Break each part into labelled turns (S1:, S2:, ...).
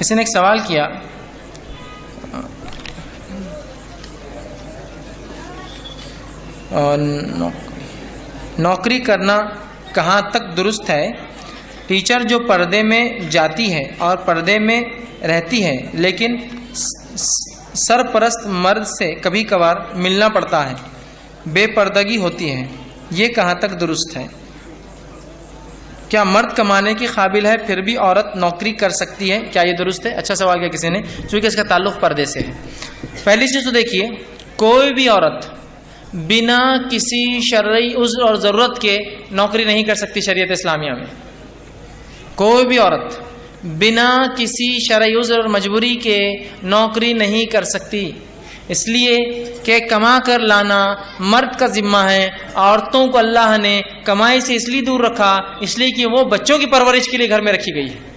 S1: کسی نے ایک سوال کیا نوکری کرنا کہاں تک درست ہے؟ ٹیچر جو پردے میں جاتی ہے اور پردے میں رہتی ہے لیکن سرپرست مرد سے کبھی کبھار ملنا پڑتا ہے، بے پردگی ہوتی ہے، یہ کہاں تک درست ہے؟ کیا مرد کمانے کی قابل ہے پھر بھی عورت نوکری کر سکتی ہے؟ کیا یہ درست ہے؟ اچھا سوال کیا کسی نے، چونکہ اس کا تعلق پردے سے ہے۔ پہلی چیز تو دیکھیے، کوئی بھی عورت بنا کسی شرعی عذر اور ضرورت کے نوکری نہیں کر سکتی۔ شریعت اسلامیہ میں کوئی بھی عورت بنا کسی شرعی عذر اور مجبوری کے نوکری نہیں کر سکتی، اس لیے کہ کما کر لانا مرد کا ذمہ ہے۔ عورتوں کو اللہ نے کمائی سے اس لیے دور رکھا، اس لیے کہ وہ بچوں کی پرورش کے لیے گھر میں رکھی گئی ہے۔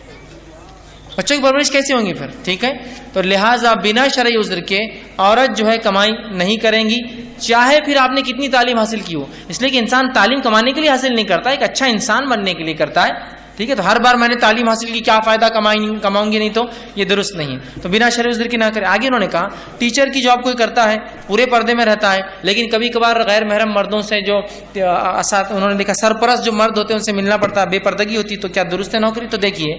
S1: بچوں کی پرورش کیسے ہوں گی پھر؟ ٹھیک ہے، تو لہٰذا بنا شرعی عذر کے عورت جو ہے کمائی نہیں کریں گی، چاہے پھر آپ نے کتنی تعلیم حاصل کی ہو۔ اس لیے کہ انسان تعلیم کمانے کے لیے حاصل نہیں کرتا، ایک اچھا انسان بننے کے لیے کرتا ہے۔ ٹھیک ہے، تو ہر بار میں نے تعلیم حاصل کی، کیا فائدہ، کماؤں گی نہیں تو یہ درست نہیں ہے۔ تو بنا شرعی عذر کی نہ کرے۔ آگے انہوں نے کہا ٹیچر کی جاب کوئی کرتا ہے، پورے پردے میں رہتا ہے، لیکن کبھی کبھار غیر محرم مردوں سے جو انہوں نے دیکھا سرپرست جو مرد ہوتے ہیں ان سے ملنا پڑتا ہے، بے پردگی ہوتی، تو کیا درست ہے نوکری؟ تو دیکھیے،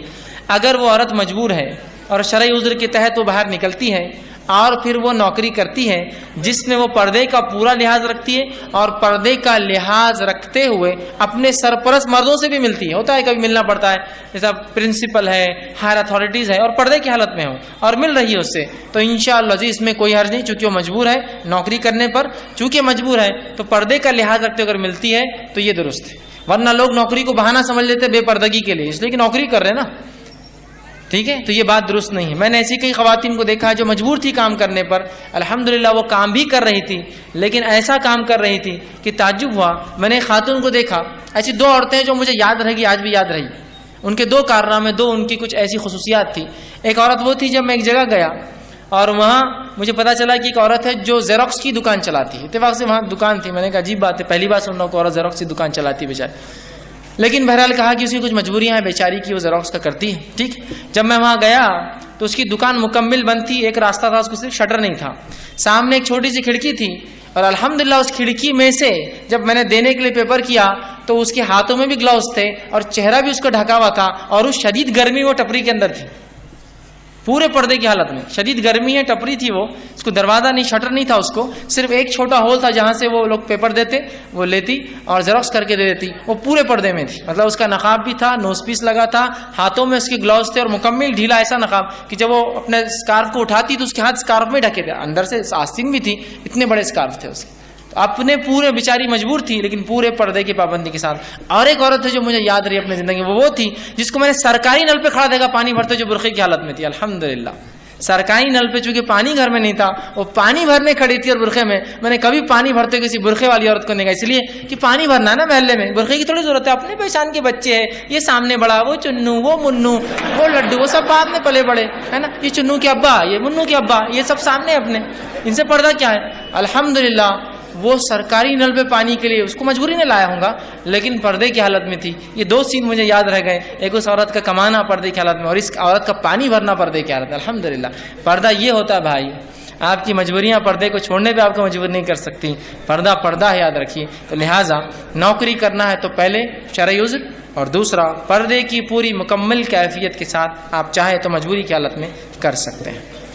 S1: اگر وہ عورت مجبور ہے اور شرعی عذر کے تحت وہ باہر نکلتی ہے اور پھر وہ نوکری کرتی ہے جس میں وہ پردے کا پورا لحاظ رکھتی ہے اور پردے کا لحاظ رکھتے ہوئے اپنے سرپرست مردوں سے بھی ملتی ہے، ہوتا ہے کبھی ملنا پڑتا ہے، جیسا پرنسپل ہے، ہائر اتھارٹیز ہے، اور پردے کی حالت میں ہو اور مل رہی ہے اس سے، تو انشاءاللہ جی اس میں کوئی حرج نہیں، چونکہ وہ مجبور ہے نوکری کرنے پر، چونکہ مجبور ہے تو پردے کا لحاظ رکھتے اگر ملتی ہے تو یہ درست ہے۔ ورنہ لوگ نوکری کو بہانہ سمجھ لیتے بے پردگی کے لیے، اس لیے کہ نوکری کر رہے ہیں نا، ٹھیک ہے، تو یہ بات درست نہیں ہے۔ میں نے ایسی کئی خواتین کو دیکھا جو مجبور تھی کام کرنے پر، الحمدللہ وہ کام بھی کر رہی تھی، لیکن ایسا کام کر رہی تھی کہ تعجب ہوا۔ میں نے خاتون کو دیکھا، ایسی دو عورتیں جو مجھے یاد رہے گی، آج بھی یاد رہی، ان کے دو کارنامے، دو ان کی کچھ ایسی خصوصیات تھی۔ ایک عورت وہ تھی، جب میں ایک جگہ گیا اور وہاں مجھے پتا چلا کہ ایک عورت ہے جو زیروکس کی دکان چلاتی ہے، اتفاق سے وہاں دکان تھی، میں نے کہا عجیب بات ہے، پہلی بار سن رہا ہوں کہ عورت زیروکس کی دکان چلاتی ہے بیچاری، لیکن بہرحال کہا کہ اس کی کچھ مجبوریاں ہیں بیچاری کی، وہ زیروکس کا کرتی ہے۔ ٹھیک، جب میں وہاں گیا تو اس کی دکان مکمل بند تھی، ایک راستہ تھا، اس کو صرف شٹر نہیں تھا، سامنے ایک چھوٹی سی کھڑکی تھی، اور الحمدللہ اس کھڑکی میں سے جب میں نے دینے کے لیے پیپر کیا تو اس کے ہاتھوں میں بھی گلاؤز تھے اور چہرہ بھی اس کا ڈھکا ہوا تھا، اور اس شدید گرمی وہ ٹپری کے اندر تھی، پورے پردے کی حالت میں، شدید گرمی ہے، ٹپری تھی وہ، اس کو دروازہ نہیں، شٹر نہیں تھا، اس کو صرف ایک چھوٹا ہول تھا جہاں سے وہ لوگ پیپر دیتے، وہ لیتی اور زیروکس کر کے دے دیتی، وہ پورے پردے میں تھی، مطلب اس کا نقاب بھی تھا، نوز پیس لگا تھا، ہاتھوں میں اس کے گلاؤز تھے اور مکمل ڈھیلا ایسا نقاب کہ جب وہ اپنے اسکارف کو اٹھاتی تو اس کے ہاتھ اسکارف میں ڈھکے تھے، اندر سے آستین بھی تھی، اتنے بڑے اسکارف تھے اس کے، اپنے پورے بیچاری مجبور تھی لیکن پورے پردے کی پابندی کے ساتھ۔ اور ایک عورت ہے جو مجھے یاد رہی اپنی زندگی میں، وہ تھی جس کو میں نے سرکاری نل پہ کھڑا دیکھا پانی بھرتے، جو برقعے کی حالت میں تھی، الحمدللہ سرکاری نل پہ، چونکہ پانی گھر میں نہیں تھا، وہ پانی بھرنے کھڑی تھی اور برقعے میں نے کبھی پانی بھرتے کسی برقعے والی عورت کو نہیں کہا، اس لیے کہ پانی بھرنا ہے نا محلے میں، برقعے کی تھوڑی ضرورت ہے، اپنے پہچان کے بچے ہیں، یہ سامنے بڑا، وہ چنو، وہ منو، وہ لڈو، وہ سب بعد میں پلے بڑے ہے نا، یہ چنو کے ابا، یہ منو کے ابا، یہ سب سامنے اپنے، ان سے پردہ کیا ہے؟ الحمدللہ وہ سرکاری نل پہ پانی کے لیے اس کو مجبوری نے لایا ہوں گا، لیکن پردے کی حالت میں تھی۔ یہ دو سین مجھے یاد رہ گئے، ایک اس عورت کا کمانا پردے کی حالت میں، اور اس عورت کا پانی بھرنا پردے کی حالت میں۔ الحمدللہ پردہ یہ ہوتا ہے بھائی، آپ کی مجبوریاں پردے کو چھوڑنے پہ آپ کو مجبور نہیں کر سکتی، پردہ پردہ ہے، یاد رکھیے۔ تو لہٰذا نوکری کرنا ہے تو پہلے شرعی عذر، اور دوسرا پردے کی پوری مکمل کیفیت کے ساتھ آپ چاہے تو مجبوری کی حالت میں کر سکتے ہیں۔